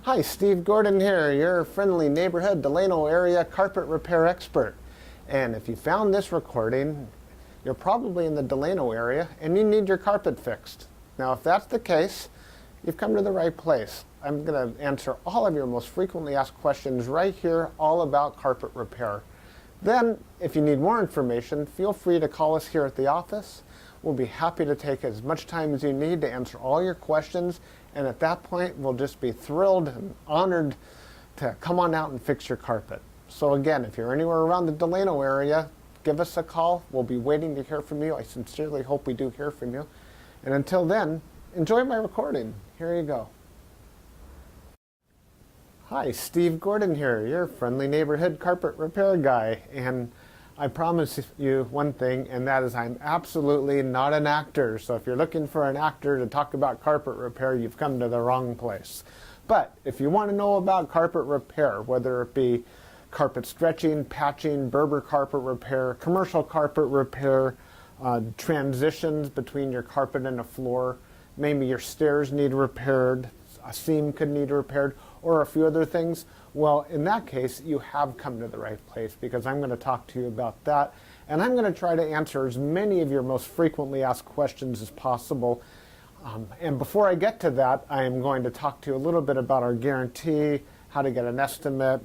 Hi, Steve Gordon here, your friendly neighborhood Delano area carpet repair expert. And if you found this recording, you're probably in the Delano area and you need your carpet fixed. Now, if that's the case, you've come to the right place. I'm going to answer all of your most frequently asked questions right here, all about carpet repair. Then, if you need more information, feel free to call us here at the office. We'll be happy to take as much time as you need to answer all your questions, and at that point, we'll just be thrilled and honored to come on out and fix your carpet. So again, if you're anywhere around the Delano area, give us a call. We'll be waiting to hear from you. I sincerely hope we do hear from you. And until then, enjoy my recording. Here you go. Hi, Steve Gordon here, your friendly neighborhood carpet repair guy. And I promise you one thing, and that is I'm absolutely not an actor. So if you're looking for an actor to talk about carpet repair, you've come to the wrong place. But if you want to know about carpet repair, whether it be carpet stretching, patching, Berber carpet repair, commercial carpet repair, transitions between your carpet and a floor, maybe your stairs need repaired, a seam could need repaired, or a few other things, well, in that case, you have come to the right place, because I'm going to talk to you about that, and I'm going to try to answer as many of your most frequently asked questions as possible. And before I get to that, I am going to talk to you a little bit about our guarantee, how to get an estimate,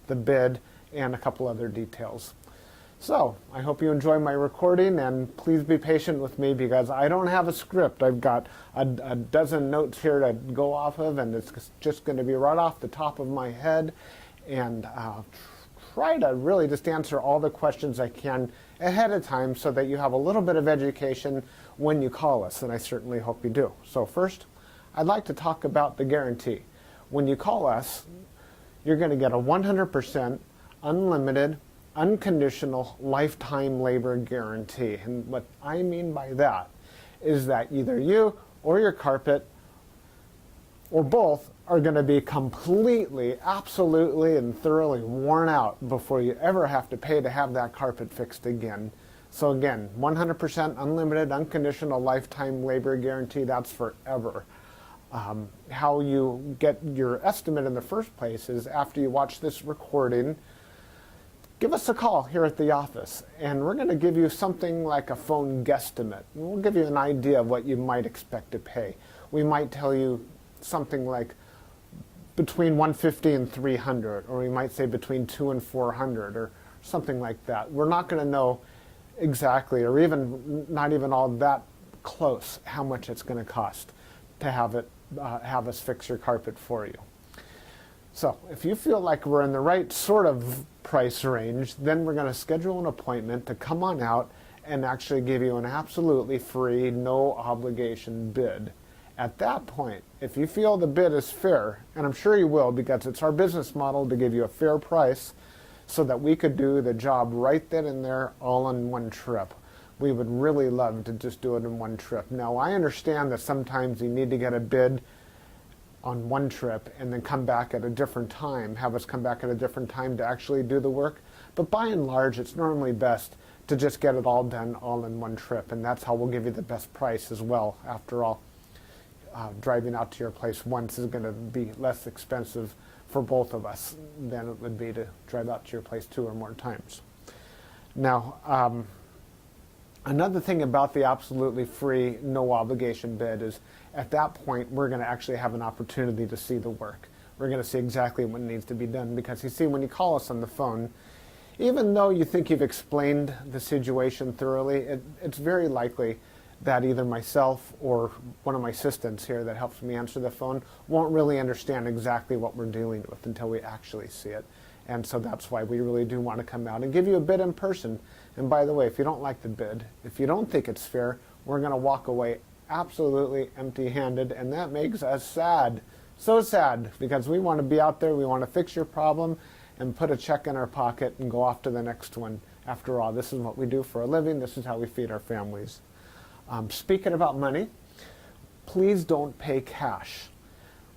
the bid, and a couple other details. So, I hope you enjoy my recording, and please be patient with me because I don't have a script. I've got a dozen notes here to go off of, and it's just going to be right off the top of my head, and I'll try to really just answer all the questions I can ahead of time so that you have a little bit of education when you call us, and I certainly hope you do. So first, I'd like to talk about the guarantee. When you call us, you're going to get a 100% unlimited unconditional lifetime labor guarantee. And what I mean by that is that either you or your carpet or both are going to be completely, absolutely, and thoroughly worn out before you ever have to pay to have that carpet fixed again. So again, 100% unlimited unconditional lifetime labor guarantee, that's forever. How you get your estimate in the first place is after you watch this recording, give us a call here at the office, and we're going to give you something like a phone guesstimate. We'll give you an idea of what you might expect to pay. We might tell you something like between $150 and $300, or we might say between $200 and $400, or something like that. We're not going to know exactly, or even not even all that close, how much it's going to cost to have us fix your carpet for you. So if you feel like we're in the right sort of price range, then we're going to schedule an appointment to come on out and actually give you an absolutely free, no obligation bid. At that point, if you feel the bid is fair, and I'm sure you will because it's our business model to give you a fair price so that we could do the job right then and there all in one trip. We would really love to just do it in one trip. Now, I understand that sometimes you need to get a bid on one trip and then come back at a different time, have us come back at a different time to actually do the work. But by and large, it's normally best to just get it all done all in one trip, and that's how we'll give you the best price as well. After all, driving out to your place once is going to be less expensive for both of us than it would be to drive out to your place 2 or more times. Now, another thing about the absolutely free, no obligation bid is at that point, we're going to actually have an opportunity to see the work. We're going to see exactly what needs to be done because you see, when you call us on the phone, even though you think you've explained the situation thoroughly, it's very likely that either myself or one of my assistants here that helps me answer the phone won't really understand exactly what we're dealing with until we actually see it. And so that's why we really do want to come out and give you a bid in person. And by the way, if you don't like the bid, if you don't think it's fair, we're going to walk away absolutely empty-handed, and that makes us sad. So sad, because we want to be out there, we want to fix your problem and put a check in our pocket and go off to the next one. After all, this is what we do for a living. This is how we feed our families. Speaking about money, please don't pay cash.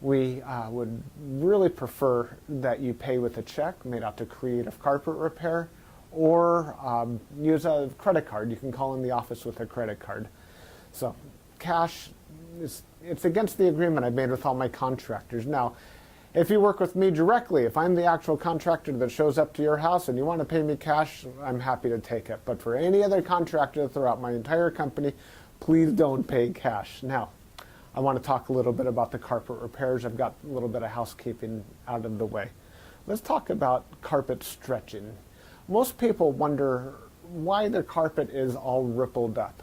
We would really prefer that you pay with a check made out to Creative Carpet Repair, or use a credit card. You can call in the office with a credit card. So cash it's against the agreement I made with all my contractors. Now, if you work with me directly, if I'm the actual contractor that shows up to your house and you want to pay me cash, I'm happy to take it. But for any other contractor throughout my entire company, please don't pay cash. Now, I want to talk a little bit about the carpet repairs. I've got a little bit of housekeeping out of the way. Let's talk about carpet stretching. Most people wonder why their carpet is all rippled up.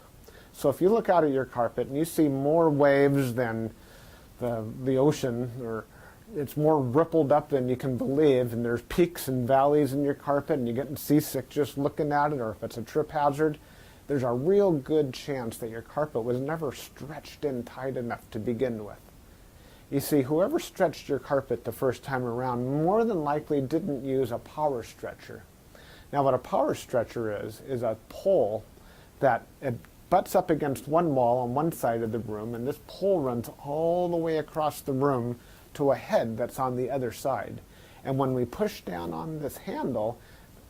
So if you look out at your carpet and you see more waves than the ocean, or it's more rippled up than you can believe, and there's peaks and valleys in your carpet and you're getting seasick just looking at it, or if it's a trip hazard, there's a real good chance that your carpet was never stretched in tight enough to begin with. You see, whoever stretched your carpet the first time around more than likely didn't use a power stretcher. Now what a power stretcher is a pole that it butts up against one wall on one side of the room, and this pole runs all the way across the room to a head that's on the other side. And when we push down on this handle,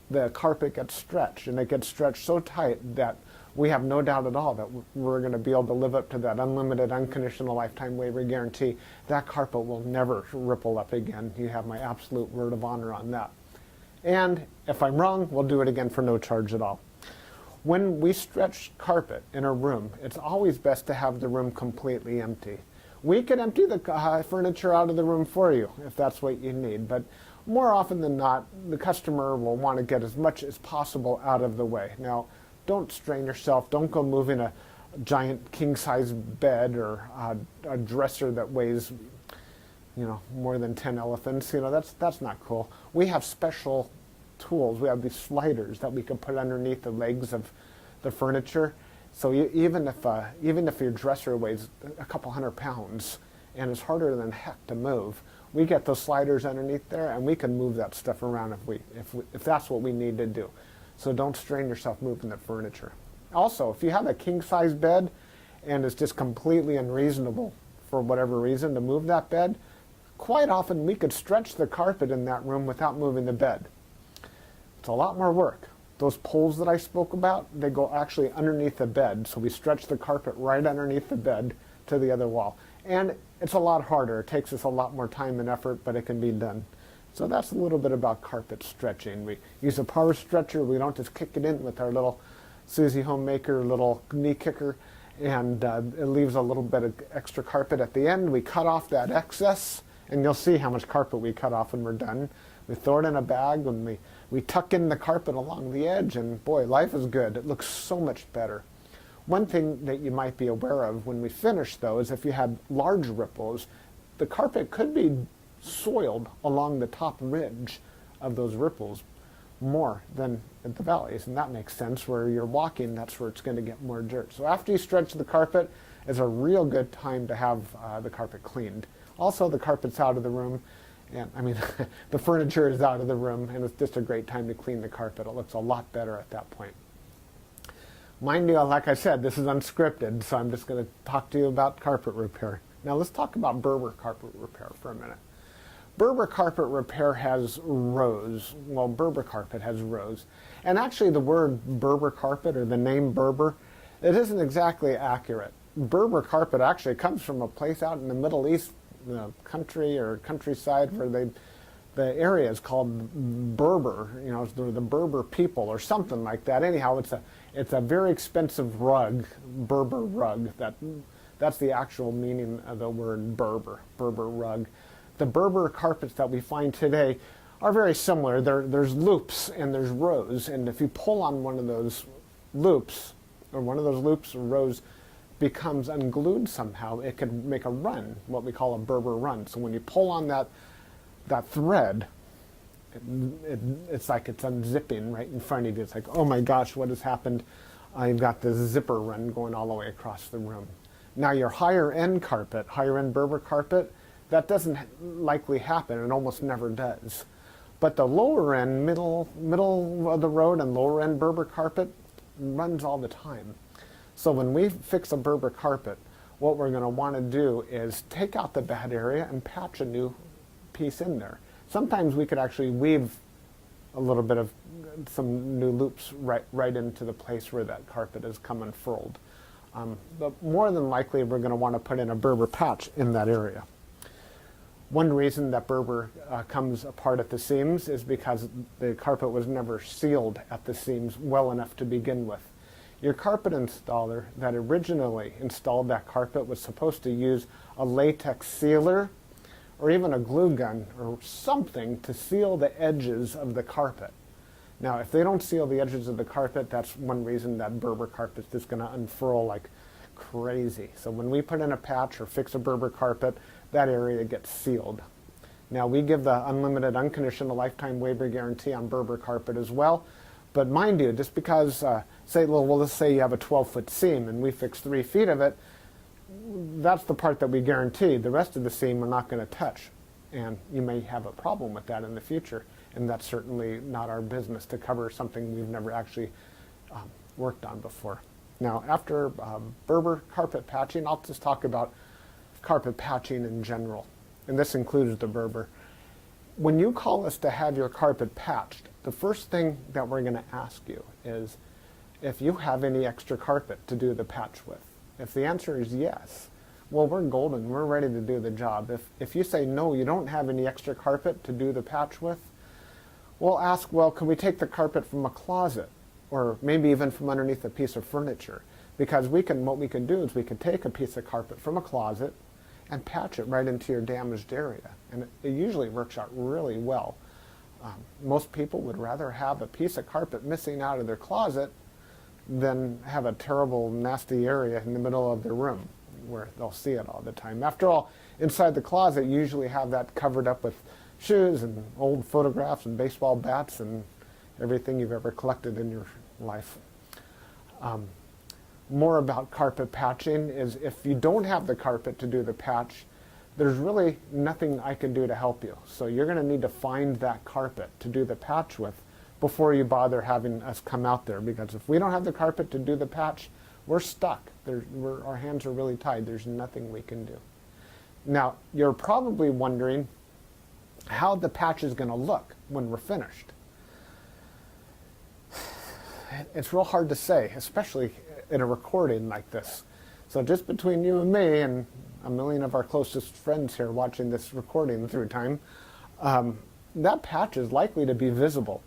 the carpet gets stretched, and it gets stretched so tight that we have no doubt at all that we're going to be able to live up to that unlimited, unconditional lifetime waiver guarantee. That carpet will never ripple up again. You have my absolute word of honor on that. And if I'm wrong, we'll do it again for no charge at all. When we stretch carpet in a room, it's always best to have the room completely empty. We can empty the furniture out of the room for you if that's what you need, but more often than not, the customer will want to get as much as possible out of the way. Now, don't strain yourself. Don't go moving a giant king-size bed or a dresser that weighs, more than 10 elephants. That's not cool. We have special tools. We have these sliders that we can put underneath the legs of the furniture. So even if your dresser weighs a couple hundred pounds and is harder than heck to move, we get those sliders underneath there, and we can move that stuff around if that's what we need to do. So don't strain yourself moving the furniture. Also, if you have a king-size bed and it's just completely unreasonable for whatever reason to move that bed, quite often we could stretch the carpet in that room without moving the bed. It's a lot more work. Those poles that I spoke about, they go actually underneath the bed, so we stretch the carpet right underneath the bed to the other wall. And it's a lot harder. It takes us a lot more time and effort, but it can be done. So that's a little bit about carpet stretching. We use a power stretcher. We don't just kick it in with our little Susie Homemaker little knee kicker, and it leaves a little bit of extra carpet at the end. We cut off that excess, and you'll see how much carpet we cut off when we're done. We throw it in a bag, and we tuck in the carpet along the edge, and boy, life is good. It looks so much better. One thing that you might be aware of when we finish, though, is if you had large ripples, the carpet could be soiled along the top ridge of those ripples more than at the valleys, and that makes sense. Where you're walking, that's where it's going to get more dirt. So after you stretch the carpet, is a real good time to have the carpet cleaned. Also, the carpet's out of the room, and the furniture is out of the room, and it's just a great time to clean the carpet. It looks a lot better at that point. Mind you, like I said, this is unscripted, so I'm just going to talk to you about carpet repair. Now let's talk about Berber carpet repair for a minute. Berber carpet repair has rows. Well, Berber carpet has rows. And actually the word Berber carpet, or the name Berber, it isn't exactly accurate. Berber carpet actually comes from a place out in the Middle East, country or countryside, where the area is called Berber, the Berber people or something like that. Anyhow, it's a very expensive rug, Berber rug. That's the actual meaning of the word Berber rug. The Berber carpets that we find today are very similar. There's loops and there's rows, and if you pull on one of those loops, or rows becomes unglued somehow, it can make a run, what we call a Berber run. So when you pull on that thread, it's like it's unzipping right in front of you. It's like, oh my gosh, what has happened? I've got this zipper run going all the way across the room. Now your higher end Berber carpet, that doesn't likely happen. It almost never does. But the lower end, middle of the road and lower end Berber carpet runs all the time. So when we fix a Berber carpet, what we're going to want to do is take out the bad area and patch a new piece in there. Sometimes we could actually weave a little bit of some new loops right into the place where that carpet has come unfurled. But more than likely we're going to want to put in a Berber patch in that area. One reason that Berber comes apart at the seams is because the carpet was never sealed at the seams well enough to begin with. Your carpet installer that originally installed that carpet was supposed to use a latex sealer or even a glue gun or something to seal the edges of the carpet. Now, if they don't seal the edges of the carpet, that's one reason that Berber carpet is going to unfurl like crazy. So when we put in a patch or fix a Berber carpet, that area gets sealed. Now, we give the unlimited, unconditional lifetime waiver guarantee on Berber carpet as well. But mind you, just because, let's say you have a 12-foot seam and we fix 3 feet of it, that's the part that we guarantee. The rest of the seam we're not going to touch. And you may have a problem with that in the future. And that's certainly not our business to cover something we've never actually worked on before. Now, after Berber carpet patching, I'll just talk about carpet patching in general. And this includes the Berber. When you call us to have your carpet patched, the first thing that we're going to ask you is if you have any extra carpet to do the patch with. If the answer is yes, well, we're golden. We're ready to do the job. If you say no, you don't have any extra carpet to do the patch with, we'll ask, well, can we take the carpet from a closet or maybe even from underneath a piece of furniture? Because what we can do is we can take a piece of carpet from a closet and patch it right into your damaged area. And it usually works out really well. Most people would rather have a piece of carpet missing out of their closet than have a terrible, nasty area in the middle of their room where they'll see it all the time. After all, inside the closet, you usually have that covered up with shoes and old photographs and baseball bats and everything you've ever collected in your life. More about carpet patching is if you don't have the carpet to do the patch, there's really nothing I can do to help you. So you're going to need to find that carpet to do the patch with before you bother having us come out there, because if we don't have the carpet to do the patch, we're stuck. Our hands are really tied. There's nothing we can do. Now, you're probably wondering how the patch is going to look when we're finished. It's real hard to say, especially in a recording like this. So just between you and me and a million of our closest friends here watching this recording through time, that patch is likely to be visible.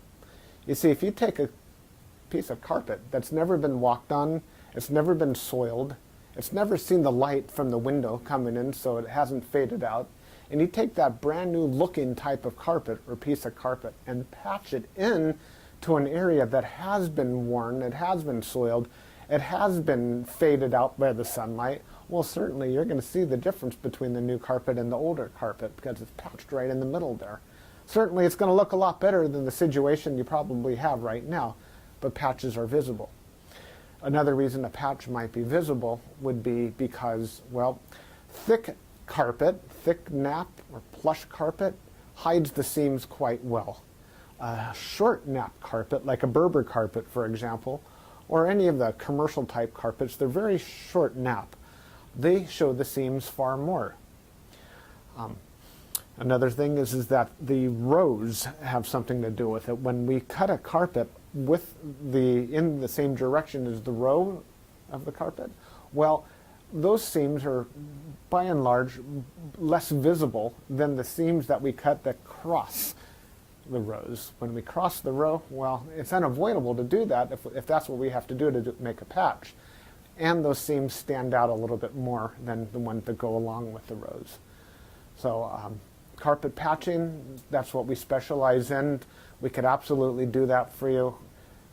You see, if you take a piece of carpet that's never been walked on, it's never been soiled, it's never seen the light from the window coming in so it hasn't faded out, and you take that brand new looking type of carpet or piece of carpet and patch it in to an area that has been worn, it has been soiled, it has been faded out by the sunlight, well, certainly you're going to see the difference between the new carpet and the older carpet because it's patched right in the middle there. Certainly it's going to look a lot better than the situation you probably have right now, but patches are visible. Another reason a patch might be visible would be because, well, thick carpet, thick nap or plush carpet hides the seams quite well. Short nap carpet, like a Berber carpet, for example, or any of the commercial type carpets, they're very short nap. They show the seams far more. Another thing is that the rows have something to do with it. When we cut a carpet in the same direction as the row of the carpet, well, those seams are by and large less visible than the seams that we cut that cross the rows. When we cross the row, well, it's unavoidable to do that if that's what we have to do to make a patch. And those seams stand out a little bit more than the ones that go along with the rows. So carpet patching, that's what we specialize in. We could absolutely do that for you.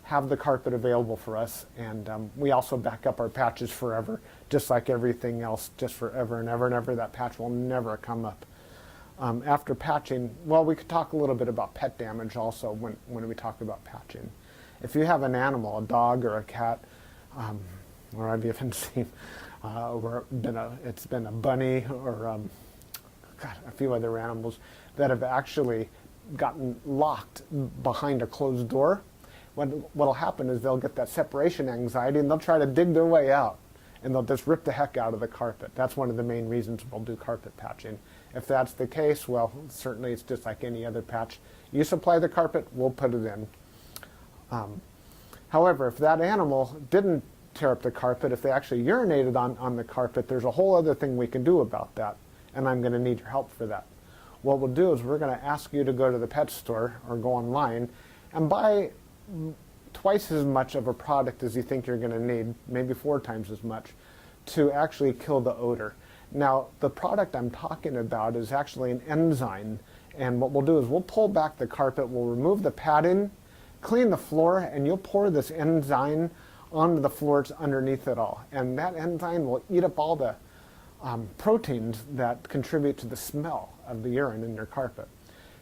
Have the carpet available for us, and we also back up our patches forever, just like everything else, just forever and ever and ever. That patch will never come up. After patching, well, we could talk a little bit about pet damage also when we talk about patching. If you have an animal, a dog or a cat, or I've even seen where it's been a bunny or a few other animals that have actually gotten locked behind a closed door. What'll happen is they'll get that separation anxiety and they'll try to dig their way out and they'll just rip the heck out of the carpet. That's one of the main reasons we'll do carpet patching. If that's the case, well, certainly it's just like any other patch. You supply the carpet, we'll put it in. However, if that animal didn't tear up the carpet, if they actually urinated on the carpet, there's a whole other thing we can do about that, and I'm going to need your help for that. What we'll do is we're going to ask you to go to the pet store or go online and buy twice as much of a product as you think you're going to need, maybe 4 times as much, to actually kill the odor. Now, the product I'm talking about is actually an enzyme, and what we'll do is we'll pull back the carpet, we'll remove the padding, clean the floor, and you'll pour this enzyme onto the floors underneath it all. And that enzyme will eat up all the proteins that contribute to the smell of the urine in your carpet.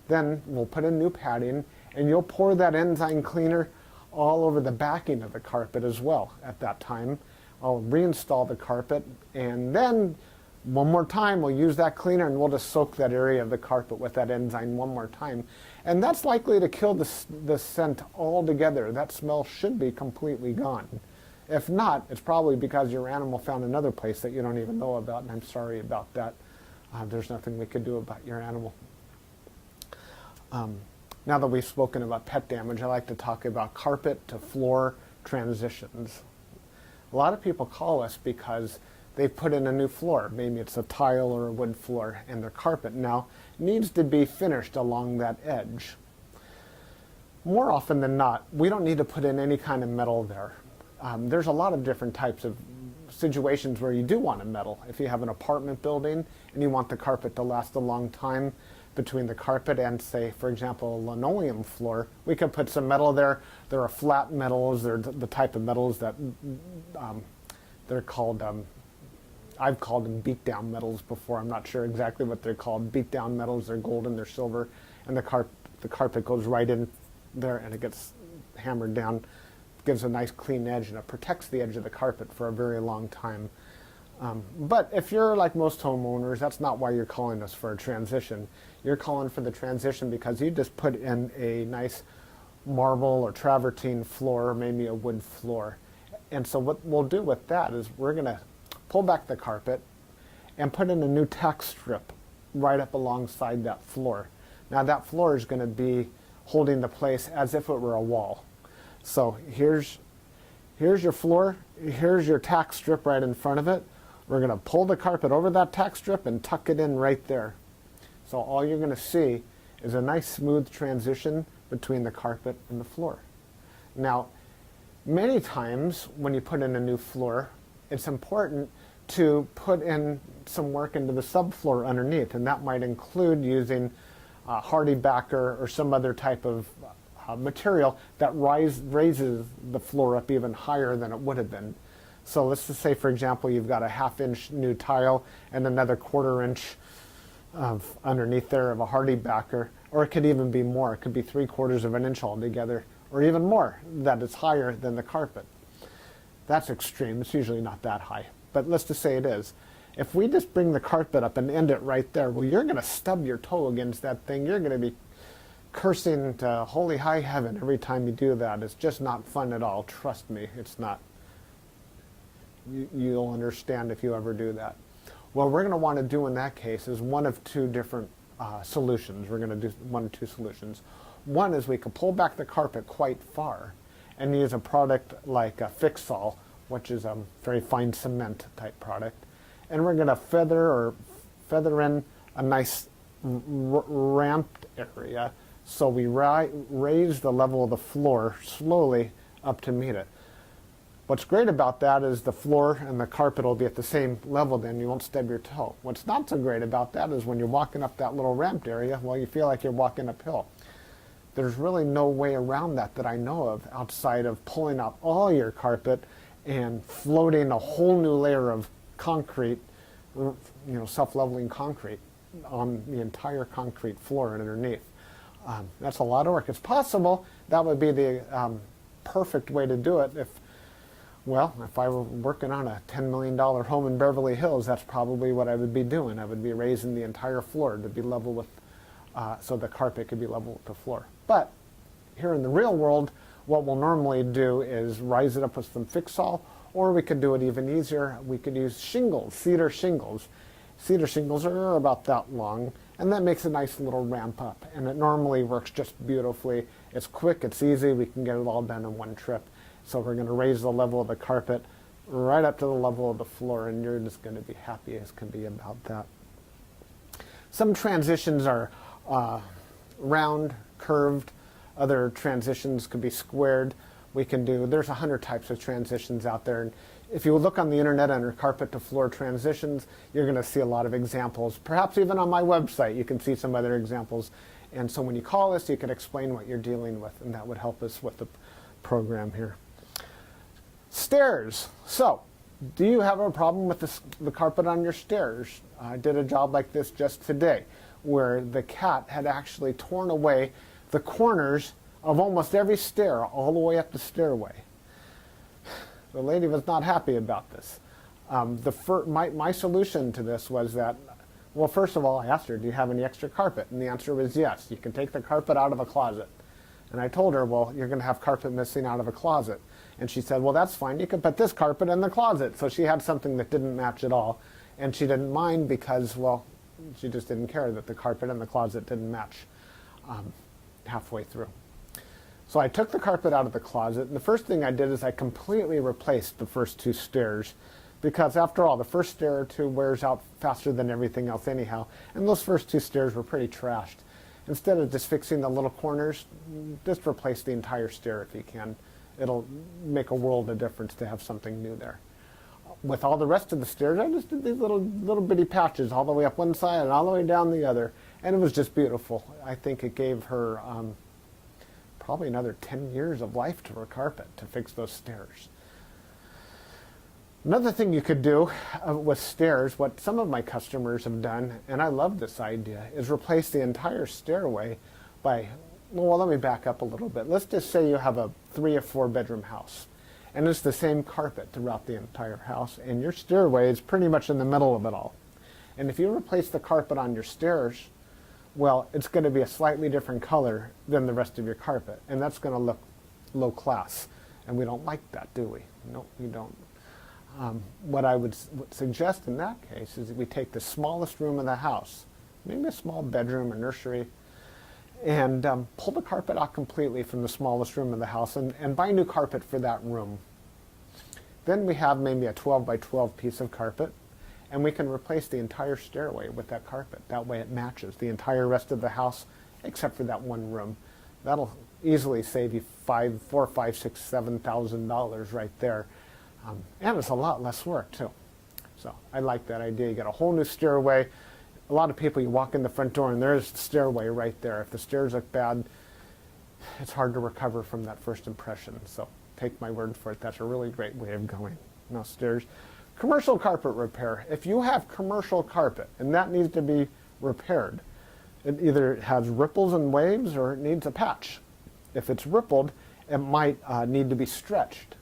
Then we'll put in new padding, and you'll pour that enzyme cleaner all over the backing of the carpet as well at that time. I'll reinstall the carpet, and then one more time we'll use that cleaner, and we'll just soak that area of the carpet with that enzyme one more time. And that's likely to kill the scent altogether. That smell should be completely gone. If not, it's probably because your animal found another place that you don't even know about, and I'm sorry about that. There's nothing we could do about your animal. Now that we've spoken about pet damage, I like to talk about carpet to floor transitions. A lot of people call us because they put in a new floor. Maybe it's a tile or a wood floor, and their carpet now needs to be finished along that edge. More often than not, we don't need to put in any kind of metal there. There's a lot of different types of situations where you do want a metal. If you have an apartment building and you want the carpet to last a long time, between the carpet and, say, for example, a linoleum floor, we can put some metal there. There are flat metals. They're the type of metals that they're called, I've called them beat-down metals before. I'm not sure exactly what they're called. Beat-down metals, they're golden, they're silver, and the carpet goes right in there and it gets hammered down, gives a nice clean edge, and it protects the edge of the carpet for a very long time. But if you're like most homeowners, that's not why you're calling us for a transition. You're calling for the transition because you just put in a nice marble or travertine floor, or maybe a wood floor. And so what we'll do with that is we're going to pull back the carpet and put in a new tack strip right up alongside that floor. Now that floor is going to be holding the place as if it were a wall. So here's your floor, here's your tack strip right in front of it. We're going to pull the carpet over that tack strip and tuck it in right there. So all you're going to see is a nice smooth transition between the carpet and the floor. Now, many times when you put in a new floor, it's important to put in some work into the subfloor underneath, and that might include using hardy backer or some other type of material that raises the floor up even higher than it would have been. So let's just say, for example, you've got a 1/2 inch new tile and another 1/4 inch of underneath there of a hardy backer, or it could even be more. It could be 3/4 of an inch altogether, or even more, that is higher than the carpet. That's extreme. It's usually not that high, but let's just say it is. If we just bring the carpet up and end it right there, well, you're going to stub your toe against that thing. You're going to be cursing to holy high heaven every time you do that. It's just not fun at all. Trust me, it's not. You'll understand if you ever do that. What we're going to want to do in that case is one of two different solutions. We're going to do one of two solutions. One is we can pull back the carpet quite far and use a product like a Fix-All, which is a very fine cement type product. And we're going to feather in a nice ramped area, so we raise the level of the floor slowly up to meet it. What's great about that is the floor and the carpet will be at the same level, then you won't stub your toe. What's not so great about that is when you're walking up that little ramped area, well, you feel like you're walking uphill. There's really no way around that I know of outside of pulling out all your carpet and floating a whole new layer of concrete, self-leveling concrete on the entire concrete floor and underneath. That's a lot of work. It's possible that would be the perfect way to do it if I were working on a $10 million home in Beverly Hills, that's probably what I would be doing. I would be raising the entire floor to be level with, so the carpet could be level with the floor. But here in the real world, what we'll normally do is rise it up with some Fix-All, or we could do it even easier. We could use shingles, cedar shingles. Cedar shingles are about that long, and that makes a nice little ramp up. And it normally works just beautifully. It's quick, it's easy, we can get it all done in one trip. So we're going to raise the level of the carpet, right up to the level of the floor, and you're just going to be happy as can be about that. Some transitions are round, curved. Other transitions could be squared. There's 100 types of transitions out there. And if you look on the internet under carpet to floor transitions, you're going to see a lot of examples. Perhaps even on my website, you can see some other examples. And so when you call us, you can explain what you're dealing with, and that would help us with the program here. Stairs. So, do you have a problem with the carpet on your stairs? I did a job like this just today, where the cat had actually torn away the corners of almost every stair all the way up the stairway. The lady was not happy about this. My solution to this was that, well, first of all, I asked her, do you have any extra carpet? And the answer was yes. You can take the carpet out of a closet. And I told her, well, you're going to have carpet missing out of a closet. And she said, well, that's fine. You can put this carpet in the closet. So she had something that didn't match at all. And she didn't mind because, well, she just didn't care that the carpet in the closet didn't match halfway through. So I took the carpet out of the closet, and the first thing I did is I completely replaced the first two stairs, because after all, the first stair or two wears out faster than everything else anyhow, and those first two stairs were pretty trashed. Instead of just fixing the little corners, just replace the entire stair if you can. It'll make a world of difference to have something new there. With all the rest of the stairs, I just did these little bitty patches all the way up one side and all the way down the other, and it was just beautiful. I think it gave her probably another 10 years of life to her carpet to fix those stairs. Another thing you could do with stairs, what some of my customers have done, and I love this idea, is replace the entire stairway by, well, let me back up a little bit. Let's just say you have a 3 or 4 bedroom house, and it's the same carpet throughout the entire house, and your stairway is pretty much in the middle of it all. And if you replace the carpet on your stairs, well, it's going to be a slightly different color than the rest of your carpet, and that's going to look low class, and we don't like that, do we? No, we don't. What I would suggest in that case is that we take the smallest room in the house, maybe a small bedroom or nursery, and pull the carpet out completely from the smallest room in the house and buy new carpet for that room. Then we have maybe a 12 by 12 piece of carpet, and we can replace the entire stairway with that carpet. That way it matches the entire rest of the house except for that one room. That'll easily save you $4,000, $5,000, $6,000, $7,000 right there. And it's a lot less work too. So I like that idea. You get a whole new stairway. A lot of people, you walk in the front door and there's the stairway right there. If the stairs look bad, it's hard to recover from that first impression. So take my word for it. That's a really great way of going. Now stairs. Commercial carpet repair. If you have commercial carpet and that needs to be repaired, it either has ripples and waves or it needs a patch. If it's rippled, it might need to be stretched.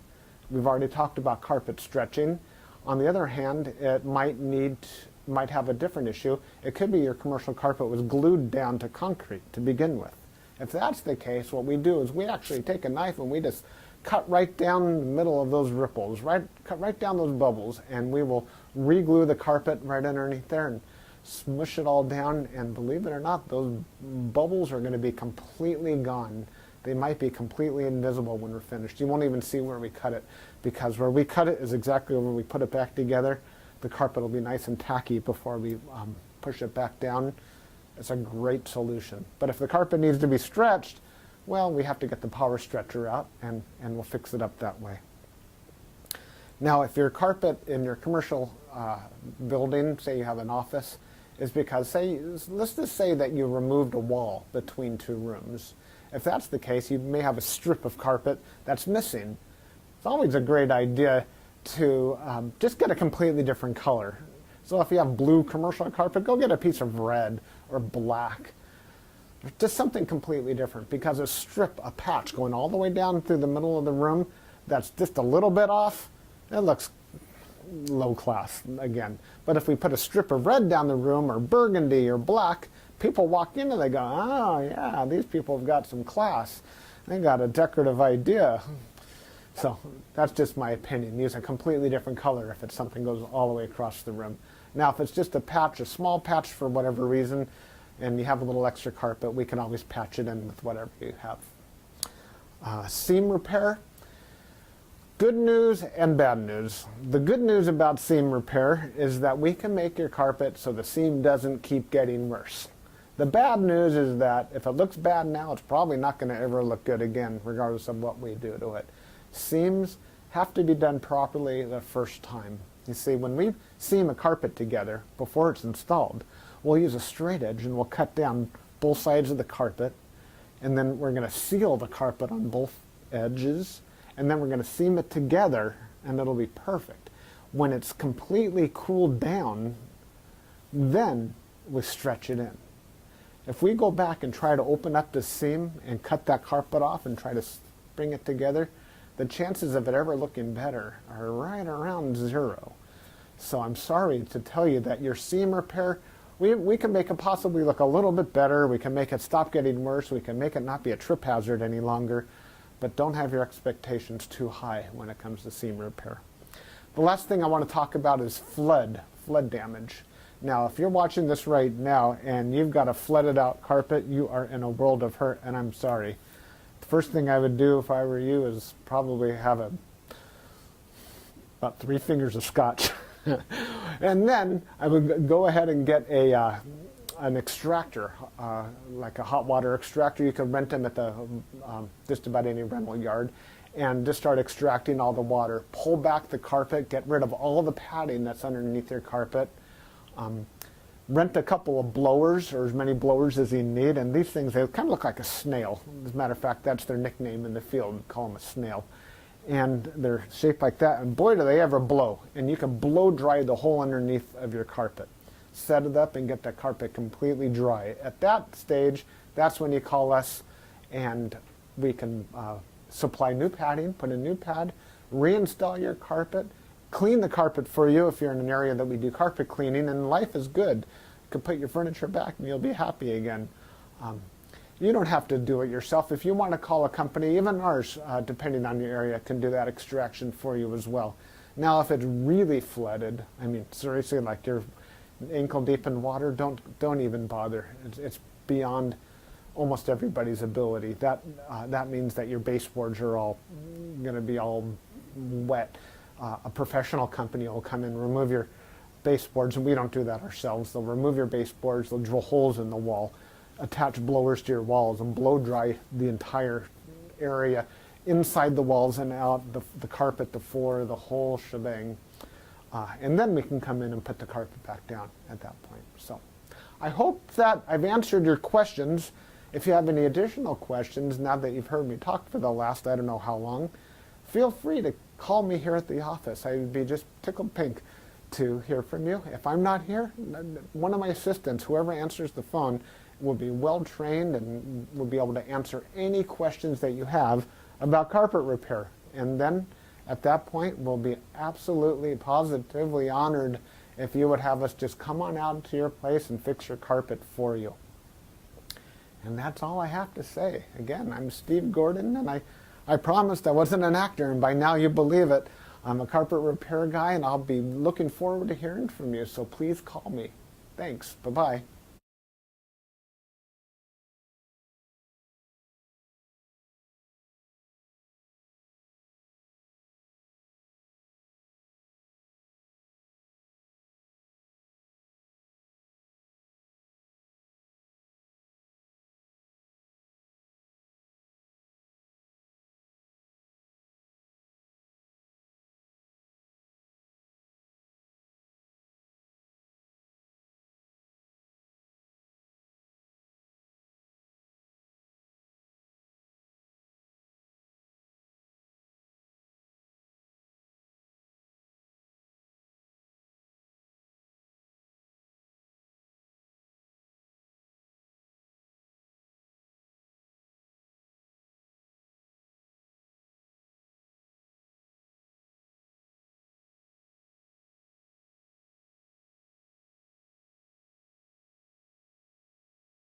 We've already talked about carpet stretching. On the other hand, it might have a different issue. It could be your commercial carpet was glued down to concrete to begin with. If that's the case, what we do is we actually take a knife and we just cut right down the middle of those ripples, cut right down those bubbles, and we will re-glue the carpet right underneath there and smush it all down, and believe it or not, those bubbles are going to be completely gone. They might be completely invisible when we're finished. You won't even see where we cut it, because where we cut it is exactly where we put it back together. The carpet will be nice and tacky before we push it back down. It's a great solution. But if the carpet needs to be stretched, well, we have to get the power stretcher out, and we'll fix it up that way. Now, if your carpet in your commercial building, say you have an office, is because, let's just say that you removed a wall between two rooms. If that's the case, you may have a strip of carpet that's missing. It's always a great idea to just get a completely different color. So if you have blue commercial carpet, go get a piece of red or black. Just something completely different, because a patch going all the way down through the middle of the room that's just a little bit off, it looks low class again. But if we put a strip of red down the room, or burgundy or black, people walk in and they go, oh yeah, these people have got some class. They got a decorative idea. So that's just my opinion. Use a completely different color if it's something goes all the way across the room. Now if it's just a patch, a small patch for whatever reason, and you have a little extra carpet, we can always patch it in with whatever you have. Seam repair. Good news and bad news. The good news about seam repair is that we can make your carpet so the seam doesn't keep getting worse. The bad news is that if it looks bad now, it's probably not going to ever look good again, regardless of what we do to it. Seams have to be done properly the first time. You see, when we seam a carpet together before it's installed, we'll use a straight edge and we'll cut down both sides of the carpet, and then we're going to seal the carpet on both edges, and then we're going to seam it together, and it'll be perfect. When it's completely cooled down, then we stretch it in. If we go back and try to open up the seam and cut that carpet off and try to bring it together, the chances of it ever looking better are right around 0. So I'm sorry to tell you that your seam repair, we can make it possibly look a little bit better. We can make it stop getting worse. We can make it not be a trip hazard any longer. But don't have your expectations too high when it comes to seam repair. The last thing I want to talk about is flood damage. Now, if you're watching this right now and you've got a flooded out carpet, you are in a world of hurt, and I'm sorry. The first thing I would do if I were you is probably have about 3 fingers of scotch. And then I would go ahead and get an extractor, like a hot water extractor. You can rent them at the just about any rental yard, and just start extracting all the water. Pull back the carpet, get rid of all the padding that's underneath your carpet. Rent a couple of blowers, or as many blowers as you need, and these things, they kind of look like a snail. As a matter of fact, that's their nickname in the field. We call them a snail. And they're shaped like that, and boy do they ever blow. And you can blow dry the whole underneath of your carpet. Set it up and get the carpet completely dry. At that stage, that's when you call us, and we can supply new padding, put a new pad, reinstall your carpet, clean the carpet for you if you're in an area that we do carpet cleaning, and life is good. You can put your furniture back and you'll be happy again. You don't have to do it yourself. If you want to call a company, even ours, depending on your area, can do that extraction for you as well. Now, if it's really flooded, I mean, seriously, like you're ankle deep in water, don't even bother. It's beyond almost everybody's ability. That means that your baseboards are all going to be all wet. A professional company will come in, remove your baseboards, and we don't do that ourselves. They'll remove your baseboards, they'll drill holes in the wall, attach blowers to your walls, and blow dry the entire area, inside the walls and out, the carpet, the floor, the whole shebang. And then we can come in and put the carpet back down at that point. So I hope that I've answered your questions. If you have any additional questions, now that you've heard me talk for the last I don't know how long, feel free to call me here at the office. I would be just tickled pink to hear from you. If I'm not here, one of my assistants, whoever answers the phone, will be well trained and will be able to answer any questions that you have about carpet repair. And then at that point, we'll be absolutely positively honored if you would have us just come on out to your place and fix your carpet for you. And that's all I have to say. Again, I'm Steve Gordon, and I promised I wasn't an actor, and by now you believe it. I'm a carpet repair guy, and I'll be looking forward to hearing from you, so please call me. Thanks. Bye-bye.